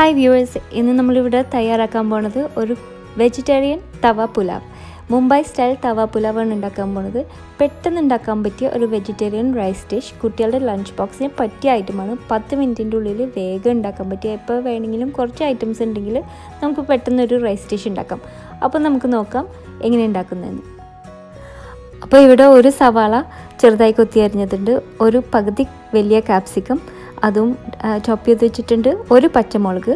Hi viewers, ഇന്ന് നമ്മൾ ഇവിടെ തയ്യാറാക്കാൻ പോണത് ഒരു വെജിറ്റേറിയൻ തവ പുലാവ്. മുംബൈ സ്റ്റൈൽ തവ പുലാവ് ആണ് ഉണ്ടാക്കാൻ പോണത്. പെട്ടെന്ന് ഉണ്ടാക്കാൻ പറ്റിയ ഒരു വെജിറ്റേറിയൻ റൈസ് ഡിഷ്. കുട്ടികളുടെ ലഞ്ച് ബോക്സിന് പറ്റിയ ഐറ്റമാണ്. 10 മിനിറ്റിൻ്റെ ഉള്ളിൽ വേഗം ഉണ്ടാക്കാൻ പറ്റിയ. എപ്പോൾ വേണമെങ്കിലും കുറച്ച് ഐറ്റംസ് ഉണ്ടെങ്കിൽ നമുക്ക് പെട്ടെന്ന് ഒരു റൈസ് ഡിഷ് ഉണ്ടാക്കാം. അപ്പോൾ നമുക്ക് നോക്കാം എങ്ങനെ ഉണ്ടാക്കുന്നതെന്ന്. അപ്പോൾ ഇവിടെ ഒരു സവാള ചെറുതായി കൊത്തി അരിഞ്ഞിട്ടുണ്ട്, ഒരു പകുതി വലിയ കാപ്സിക്കം അതും ചോപ്പ് ചെയ്ത് വെച്ചിട്ടുണ്ട്, ഒരു പച്ചമുളക്,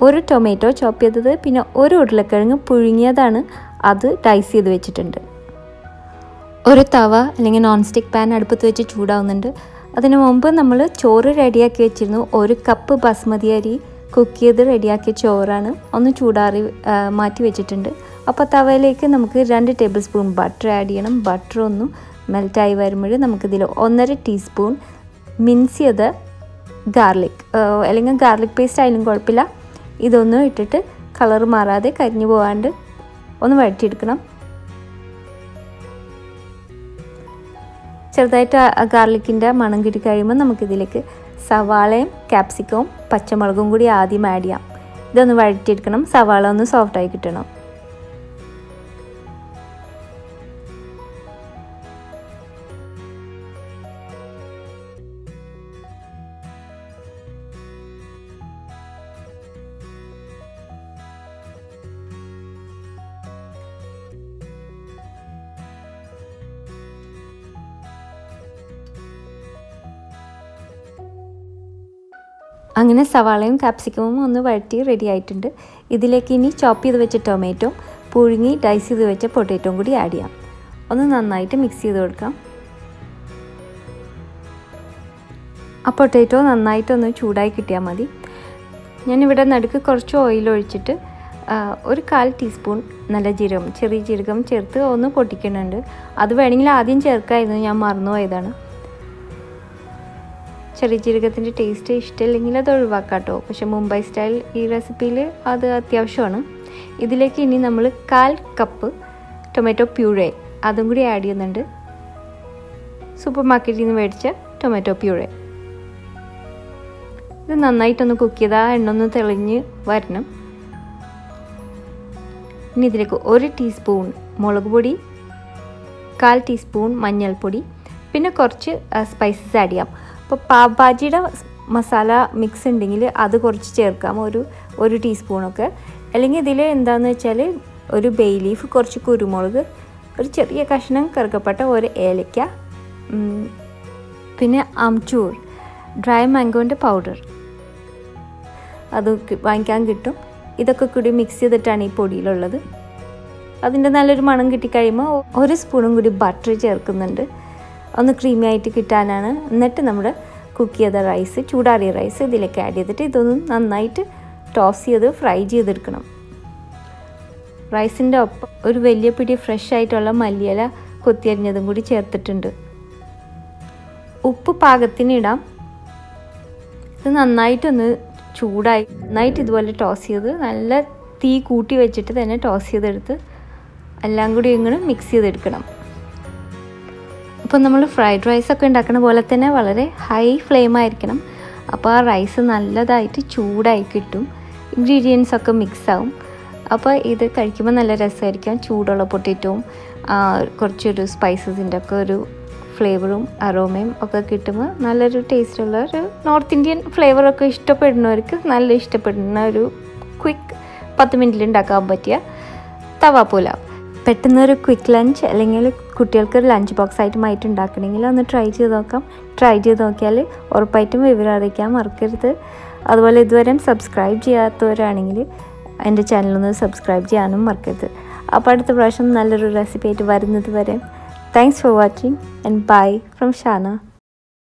ഒരു ടൊമാറ്റോ ചോപ്പ് ചെയ്തത്, പിന്നെ ഒരു ഉരുളക്കിഴങ്ങ് പുഴുങ്ങിയതാണ്, അത് ഡൈസ് ചെയ്ത് വെച്ചിട്ടുണ്ട്. ഒരു തവ അല്ലെങ്കിൽ നോൺ സ്റ്റിക്ക് പാൻ അടുപ്പത്ത് വെച്ച് ചൂടാവുന്നുണ്ട്. അതിനു മുമ്പ് നമ്മൾ ചോറ് റെഡിയാക്കി വെച്ചിരുന്നു. 1 കപ്പ് ബസ്മതി അരി കുക്ക് ചെയ്ത് റെഡിയാക്കിയ ചോറാണ്, ഒന്ന് ചൂടാറി മാറ്റി വെച്ചിട്ടുണ്ട്. അപ്പോൾ തവയിലേക്ക് നമുക്ക് 2 ടേബിൾ സ്പൂൺ ബട്ടർ ആഡ് ചെയ്യണം. ബട്ടർ ഒന്ന് മെൽറ്റായി വരുമ്പോൾ നമുക്കിതിൽ 1.5 ടീസ്പൂൺ മിൻസ് ചെയ്ത ഗാർലിക് അല്ലെങ്കിൽ ഗാർലിക് പേസ്റ്റ് ആയാലും കുഴപ്പമില്ല, ഇതൊന്നും ഇട്ടിട്ട് കളർ മാറാതെ കരിഞ്ഞു പോകാണ്ട് ഒന്ന് വഴറ്റിയെടുക്കണം. ചെറുതായിട്ട് ഗാർലിക്കിൻ്റെ മണം കിട്ടി കഴിയുമ്പോൾ നമുക്കിതിലേക്ക് സവാളയും ക്യാപ്സിക്കവും പച്ചമുളകും കൂടി ആദ്യം ആഡ് ചെയ്യാം. ഇതൊന്ന് വഴറ്റിയെടുക്കണം. സവാള ഒന്ന് സോഫ്റ്റായി കിട്ടണം. അങ്ങനെ സവാളയും കാപ്സിക്കവും ഒന്ന് വഴറ്റി റെഡി ആയിട്ടുണ്ട്. ഇതിലേക്ക് ഇനി ചോപ്പ് ചെയ്ത് വെച്ച ടൊമാറ്റോ, പുഴുങ്ങി ഡൈസ് ചെയ്ത് വെച്ച പൊട്ടാറ്റോയും കൂടി ആഡ് ചെയ്യാം. ഒന്ന് നന്നായിട്ട് മിക്സ് ചെയ്ത് കൊടുക്കാം. ആ പൊട്ടാറ്റോ നന്നായിട്ടൊന്ന് ചൂടായി കിട്ടിയാൽ മതി. ഞാനിവിടെ നടുക്ക് കുറച്ച് ഓയിൽ ഒഴിച്ചിട്ട് 1/4 ടീസ്പൂൺ നല്ല ജീരകം, ചെറിയ ജീരകം ചേർത്ത് ഒന്ന് പൊട്ടിക്കുന്നുണ്ട്. അത് വേണമെങ്കിൽ ആദ്യം ചേർക്കാമായിരുന്നു, ഞാൻ മറന്നുപോയതാണ്. ചെറിയ ജീരകത്തിൻ്റെ ടേസ്റ്റ് ഇഷ്ടമില്ലെങ്കിൽ അത് ഒഴിവാക്കാം കേട്ടോ. പക്ഷേ മുംബൈ സ്റ്റൈൽ ഈ റെസിപ്പിയിൽ അത് അത്യാവശ്യമാണ്. ഇതിലേക്ക് ഇനി നമ്മൾ 1/4 കപ്പ് ടൊമാറ്റോ പ്യൂറേ അതും കൂടി ആഡ് ചെയ്യുന്നുണ്ട്. സൂപ്പർ മാർക്കറ്റിൽ നിന്ന് മേടിച്ച ടൊമാറ്റോ പ്യൂറേ. ഇത് നന്നായിട്ടൊന്ന് കുക്ക് ചെയ്താൽ എണ്ണ ഒന്ന് തെളിഞ്ഞ് വരണം. ഇനി ഇതിലേക്ക് 1 ടീസ്പൂൺ മുളക് പൊടി, 1/4 ടീസ്പൂൺ മഞ്ഞൾപ്പൊടി, പിന്നെ കുറച്ച് സ്പൈസസ് ആഡ് ചെയ്യാം. അപ്പോൾ പാവ് ഭാജിയുടെ മസാല മിക്സ് ഉണ്ടെങ്കിൽ അത് കുറച്ച് ചേർക്കാം, ഒരു ടീസ്പൂണൊക്കെ. അല്ലെങ്കിൽ ഇതിൽ എന്താണെന്ന് വെച്ചാൽ ഒരു ബേ ലീഫ്, കുറച്ച് കുരുമുളക്, ഒരു ചെറിയ കഷ്ണം കറുകപ്പട്ട, ഒരു ഏലക്ക, പിന്നെ അംചൂർ ഡ്രൈ മാംഗോൻ്റെ പൗഡർ അത് വാങ്ങിക്കാൻ കിട്ടും. ഇതൊക്കെ കൂടി മിക്സ് ചെയ്തിട്ടാണ് ഈ പൊടിയിലുള്ളത്. അതിൻ്റെ നല്ലൊരു മണം കിട്ടിക്കഴിയുമ്പോൾ 1 സ്പൂണും കൂടി ബട്ടർ ചേർക്കുന്നുണ്ട്, ഒന്ന് ക്രീമി ആയിട്ട് കിട്ടാനാണ്. എന്നിട്ട് നമ്മുടെ കുക്ക് ചെയ്ത റൈസ്, ചൂടാറിയ റൈസ് ഇതിലേക്ക് ആഡ് ചെയ്തിട്ട് ഇതൊന്ന് നന്നായിട്ട് ടോസ് ചെയ്ത് ഫ്രൈ ചെയ്തെടുക്കണം. റൈസിൻ്റെ ഒപ്പം ഒരു വലിയ പിടി ഫ്രഷ് ആയിട്ടുള്ള മല്ലിയില കൊത്തിയരിഞ്ഞതും കൂടി ചേർത്തിട്ടുണ്ട്. ഉപ്പ് പാകത്തിന് ഇടാം. ഇത് നന്നായിട്ടൊന്ന് നന്നായിട്ട് ഇതുപോലെ ടോസ് ചെയ്ത്, നല്ല തീ കൂട്ടി വെച്ചിട്ട് തന്നെ ടോസ് ചെയ്തെടുത്ത് എല്ലാം കൂടി ഇങ്ങനെ മിക്സ് ചെയ്തെടുക്കണം. അപ്പോൾ നമ്മൾ ഫ്രൈഡ് റൈസൊക്കെ ഉണ്ടാക്കുന്ന പോലെ തന്നെ വളരെ ഹൈ ഫ്ലെയിം ആയിരിക്കണം. അപ്പോൾ ആ റൈസ് നല്ലതായിട്ട് ചൂടായി കിട്ടും, ഇൻഗ്രീഡിയൻസൊക്കെ മിക്സ് ആവും. അപ്പോൾ ഇത് കഴിക്കുമ്പോൾ നല്ല രസമായിരിക്കും. ചൂടുള്ള പൊട്ടാറ്റോവും കുറച്ചൊരു സ്പൈസസിൻ്റെ ഒക്കെ ഒരു ഫ്ലേവറും അരോമയും ഒക്കെ കിട്ടുമ്പോൾ നല്ലൊരു ടേസ്റ്റുള്ള ഒരു നോർത്ത് ഇന്ത്യൻ ഫ്ലേവറൊക്കെ ഇഷ്ടപ്പെടുന്നവർക്ക് നല്ല ഇഷ്ടപ്പെടുന്ന ഒരു ക്വിക്ക് 10 മിനിറ്റിൽ ഉണ്ടാക്കാൻ പറ്റിയ തവ പുലാവ്. പെട്ടെന്നൊരു ക്വിക്ക് ലഞ്ച് അല്ലെങ്കിൽ കുട്ടികൾക്ക് ഒരു ലഞ്ച് ബോക്സ് ആയിട്ട് ഉണ്ടാക്കണമെങ്കിൽ ഒന്ന് ട്രൈ ചെയ്ത് നോക്കാം. ട്രൈ ചെയ്ത് നോക്കിയാൽ ഉറപ്പായിട്ടും വിവരം അറിയിക്കാൻ മറക്കരുത്. അതുപോലെ ഇതുവരെ സബ്സ്ക്രൈബ് ചെയ്യാത്തവരാണെങ്കിൽ എൻ്റെ ചാനലൊന്ന് സബ്സ്ക്രൈബ് ചെയ്യാനും മറക്കരുത്. അപ്പോൾ അടുത്ത പ്രാവശ്യം നല്ലൊരു റെസിപ്പി ആയിട്ട് വരുന്നത് വരെ thanks for watching and bye from Shana.